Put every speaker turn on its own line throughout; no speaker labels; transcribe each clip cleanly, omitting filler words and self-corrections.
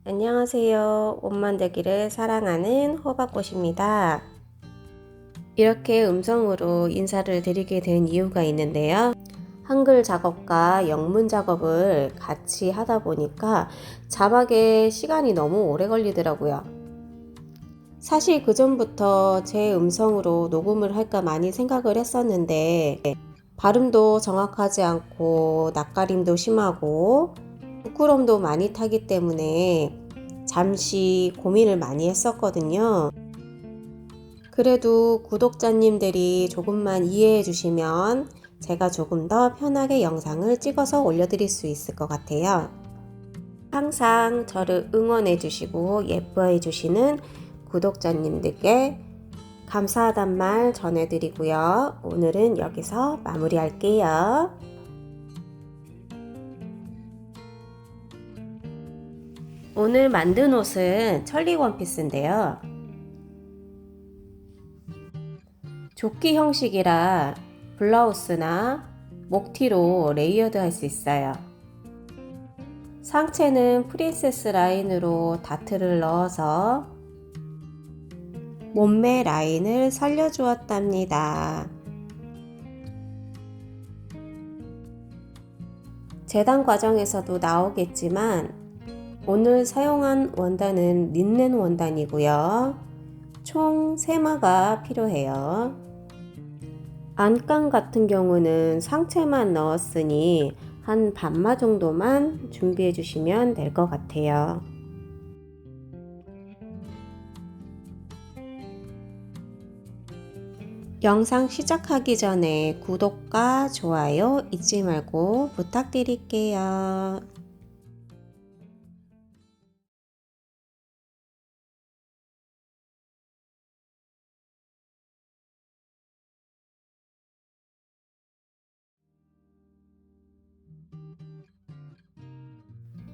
안녕하세요. 옷 만들기를 사랑하는 호박꽃입니다. 이렇게 음성으로 인사를 드리게 된 이유가 있는데요. 한글 작업과 영문 작업을 같이 하다 보니까 자막에 시간이 너무 오래 걸리더라고요. 사실 그 전부터 제 음성으로 녹음을 할까 많이 생각을 했었는데 발음도 정확하지 않고 낯가림도 심하고 부끄럼도 많이 타기 때문에 잠시 고민을 많이 했었거든요. 그래도 구독자님들이 조금만 이해해 주시면 제가 조금 더 편하게 영상을 찍어서 올려드릴 수 있을 것 같아요. 항상 저를 응원해 주시고 예뻐해 주시는 구독자님들께 감사하단 말 전해드리고요. 오늘은 여기서 마무리할게요. 오늘 만든 옷은 천리 원피스인데요. 조끼 형식이라 블라우스나 목티로 레이어드 할 수 있어요. 상체는 프린세스 라인으로 다트를 넣어서 몸매 라인을 살려주었답니다. 재단 과정에서도 나오겠지만 오늘 사용한 원단은 린넨 원단이고요. 총 3마가 필요해요. 안감 같은 경우는 상체만 넣었으니 한 반마 정도만 준비해 주시면 될 것 같아요. 영상 시작하기 전에 구독과 좋아요 잊지 말고 부탁드릴게요.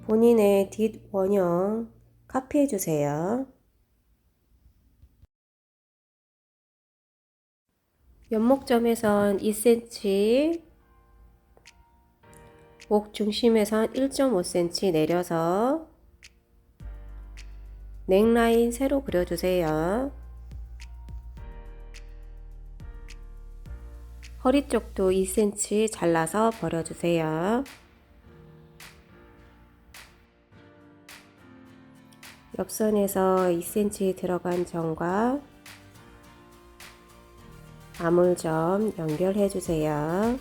본인의 뒷 원형 카피해 주세요. 연목점에선 2cm, 목 중심에선 1.5cm 내려서 넥라인 세로 그려주세요. 허리 쪽도 2cm 잘라서 버려주세요. 옆선에서 2cm 들어간 점과 아몰점 연결해 주세요.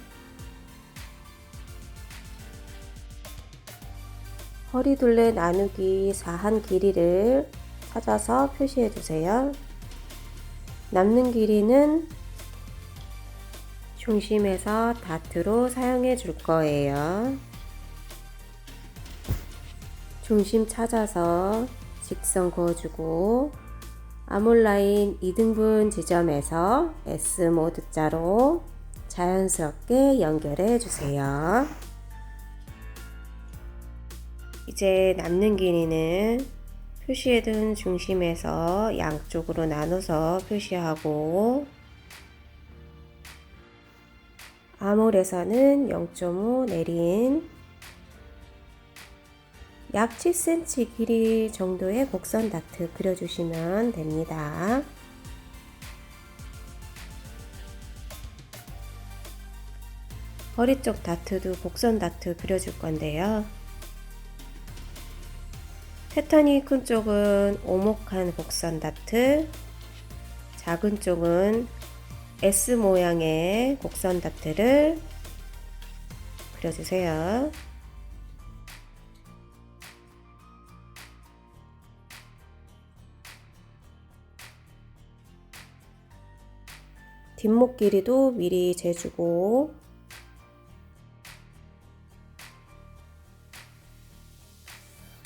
허리 둘레 나누기 4한 길이를 찾아서 표시해 주세요. 남는 길이는 중심에서 다트로 사용해 줄 거예요. 중심 찾아서 직선 그어주고 아몰라인 2등분 지점에서 S모드 자로 자연스럽게 연결해 주세요. 이제 남는 길이는 표시해둔 중심에서 양쪽으로 나눠서 표시하고 아몰에서는 0.5 내린 약 7cm 길이 정도의 곡선 다트 그려주시면 됩니다. 허리 쪽 다트도 곡선 다트 그려줄 건데요. 패턴이 큰 쪽은 오목한 곡선 다트, 작은 쪽은 S 모양의 곡선 다트를 그려주세요. 뒷목 길이도 미리 재주고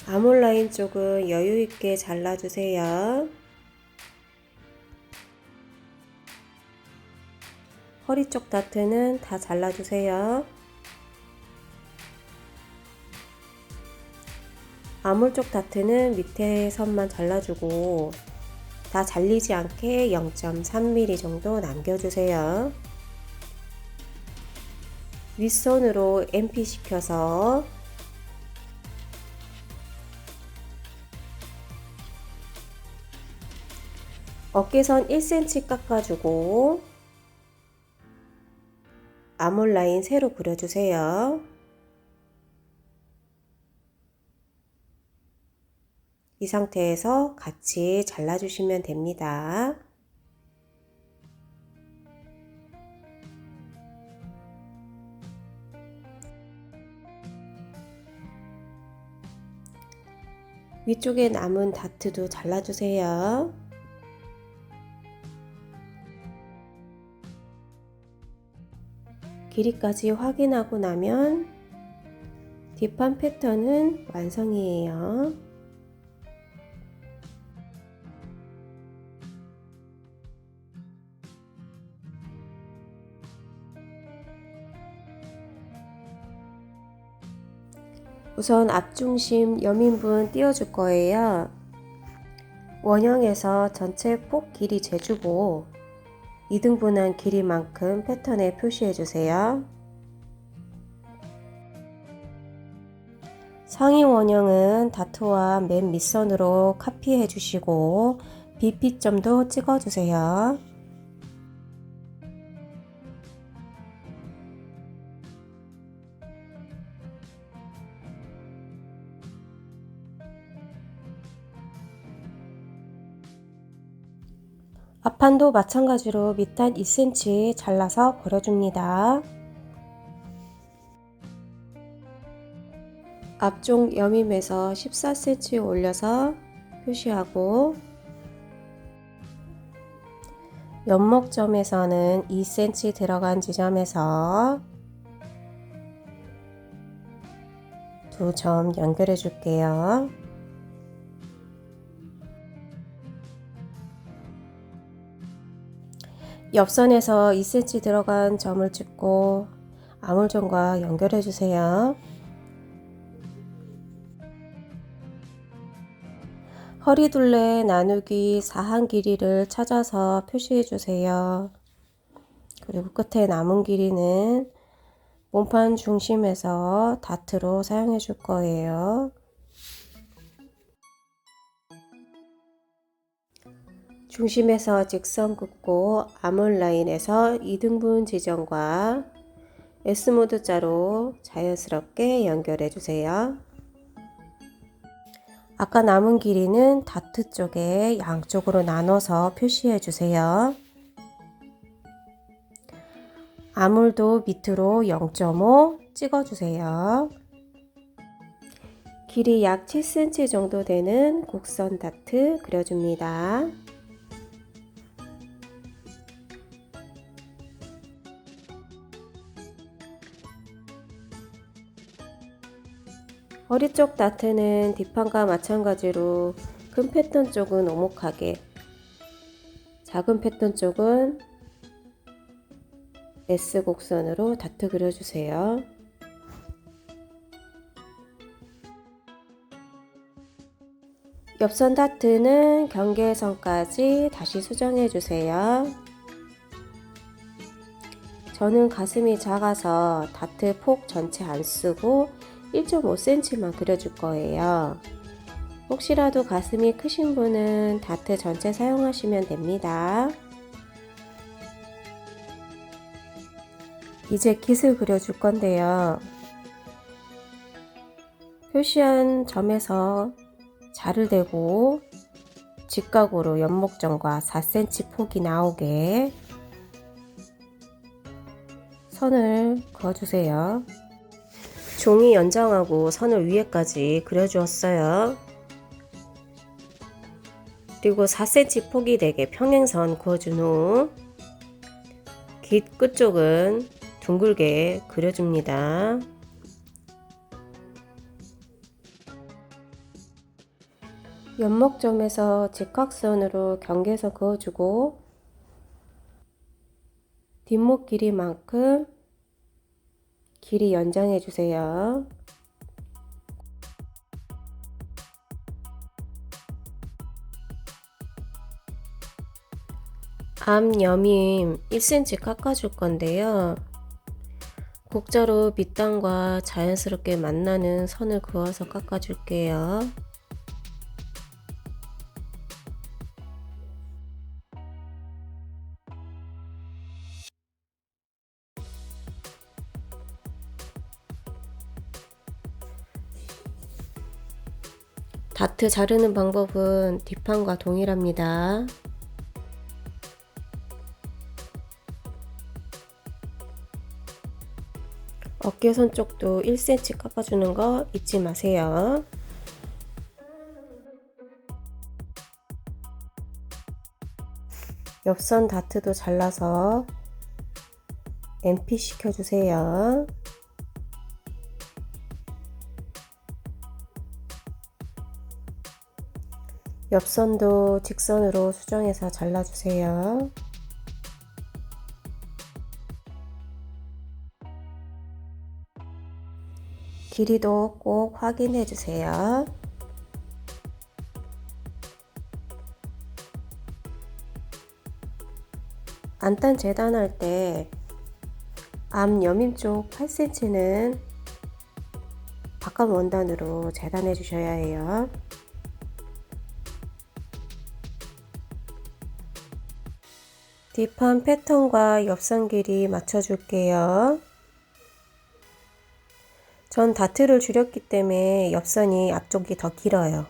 아몰라인 쪽은 여유있게 잘라주세요. 허리 쪽 다트는 다 잘라주세요. 아몰 쪽 다트는 밑에 선만 잘라주고 다 잘리지 않게 0.3mm 정도 남겨주세요. 윗선으로 MP 시켜서 어깨선 1cm 깎아주고 아몰 라인 세로 그려주세요. 이 상태에서 같이 잘라주시면 됩니다. 위쪽에 남은 다트도 잘라주세요. 길이까지 확인하고 나면 뒷판 패턴은 완성이에요. 우선 앞중심 여민분 띄워줄 거예요. 원형에서 전체 폭 길이 재주고 2등분한 길이만큼 패턴에 표시해 주세요. 상의 원형은 다트와 맨 밑선으로 카피해 주시고 BP점도 찍어 주세요. 앞판도 마찬가지로 밑단 2cm 잘라서 버려줍니다. 앞쪽 여밈에서 14cm 올려서 표시하고 연목점에서는 2cm 들어간 지점에서 두 점 연결해 줄게요. 옆선에서 2cm 들어간 점을 찍고 아몰점과 연결해 주세요. 허리둘레 나누기 4한 길이를 찾아서 표시해 주세요. 그리고 끝에 남은 길이는 몸판 중심에서 다트로 사용해 줄 거예요. 중심에서 직선 긋고 아몰 라인에서 2등분 지점과 S모드 자로 자연스럽게 연결해 주세요. 아까 남은 길이는 다트 쪽에 양쪽으로 나눠서 표시해 주세요. 아몰도 밑으로 0.5 찍어 주세요. 길이 약 7cm 정도 되는 곡선 다트 그려줍니다. 허리 쪽 다트는 뒷판과 마찬가지로 큰 패턴 쪽은 오목하게, 작은 패턴 쪽은 S 곡선으로 다트 그려주세요. 옆선 다트는 경계선까지 다시 수정해 주세요. 저는 가슴이 작아서 다트 폭 전체 안 쓰고 1.5cm만 그려줄 거예요. 혹시라도 가슴이 크신 분은 다트 전체 사용하시면 됩니다. 이제 깃을 그려줄 건데요. 표시한 점에서 자를 대고 직각으로 연목점과 4cm 폭이 나오게 선을 그어주세요. 종이 연장하고 선을 위에까지 그려주었어요. 그리고 4cm 폭이 되게 평행선 그어준 후 깃 끝쪽은 둥글게 그려줍니다. 연목점에서 직각선으로 경계선 그어주고 뒷목 길이만큼 길이 연장해 주세요. 앞 여밈 1cm 깎아줄 건데요. 곡자로 밑단과 자연스럽게 만나는 선을 그어서 깎아줄게요. 다트 자르는 방법은 뒷판과 동일합니다. 어깨선 쪽도 1cm 깎아주는 거 잊지 마세요. 옆선 다트도 잘라서 MP 시켜주세요. 옆선도 직선으로 수정해서 잘라주세요. 길이도 꼭 확인해주세요. 안단 재단할 때 앞 여밈 쪽 8cm는 바깥 원단으로 재단해 주셔야 해요. 뒷판 패턴과 옆선 길이 맞춰줄게요. 전 다트를 줄였기 때문에 옆선이 앞쪽이 더 길어요.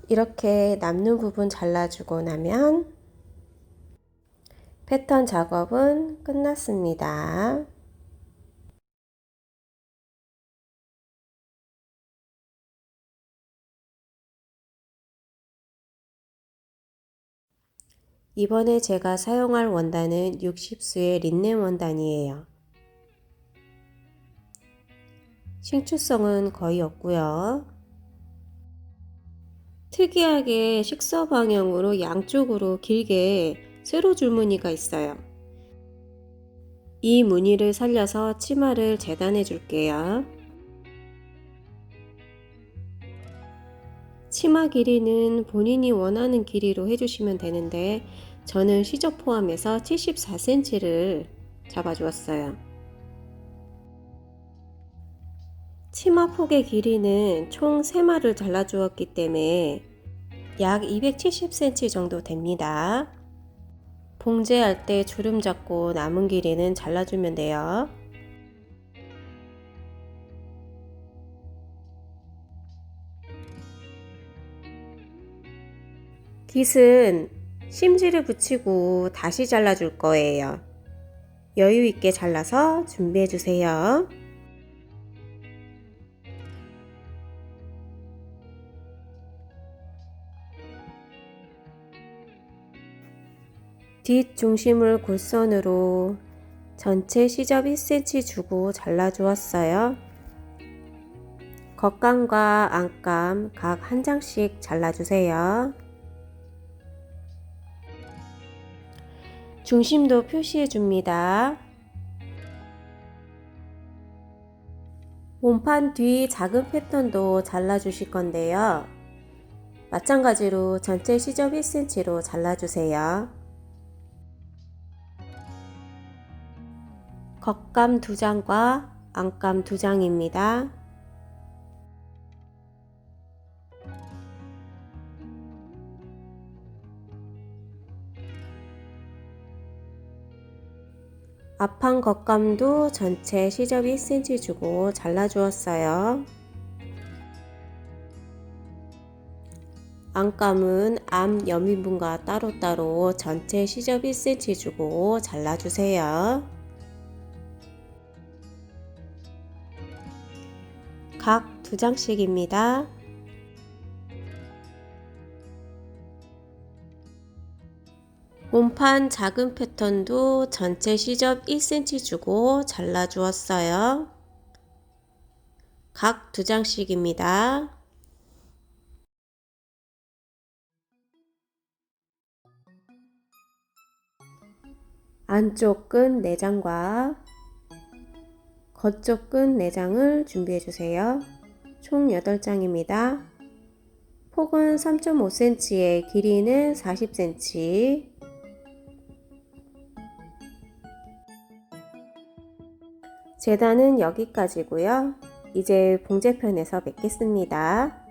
이렇게 남는 부분 잘라주고 나면 패턴 작업은 끝났습니다. 이번에 제가 사용할 원단은 60수의 린넨 원단이에요. 신축성은 거의 없고요. 특이하게 식서 방향으로 양쪽으로 길게 세로 줄 무늬가 있어요. 이 무늬를 살려서 치마를 재단해 줄게요. 치마 길이는 본인이 원하는 길이로 해주시면 되는데 저는 시접 포함해서 74cm를 잡아주었어요. 치마 폭의 길이는 총 3마를 잘라주었기 때문에 약 270cm 정도 됩니다. 봉제할 때 주름 잡고 남은 길이는 잘라주면 돼요. 깃은 심지를 붙이고 다시 잘라줄 거예요. 여유 있게 잘라서 준비해 주세요. 뒷 중심을 골선으로 전체 시접 1cm 주고 잘라주었어요. 겉감과 안감 각 한 장씩 잘라주세요. 중심도 표시해 줍니다. 몸판 뒤 작은 패턴도 잘라주실 건데요. 마찬가지로 전체 시접 1cm로 잘라주세요. 겉감 2장과 안감 2장입니다. 앞판 겉감도 전체 시접 1cm 주고 잘라주었어요. 안감은 앞 여민분과 따로따로 전체 시접 1cm 주고 잘라주세요. 각 2장씩입니다. 몸판 작은 패턴도 전체 시접 1cm 주고 잘라주었어요. 각 2장씩입니다. 안쪽 끝 4장과 겉쪽 끝 4장을 준비해 주세요. 총 8장입니다. 폭은 3.5cm에 길이는 40cm. 재단은 여기까지고요. 이제 봉제편에서 맺겠습니다.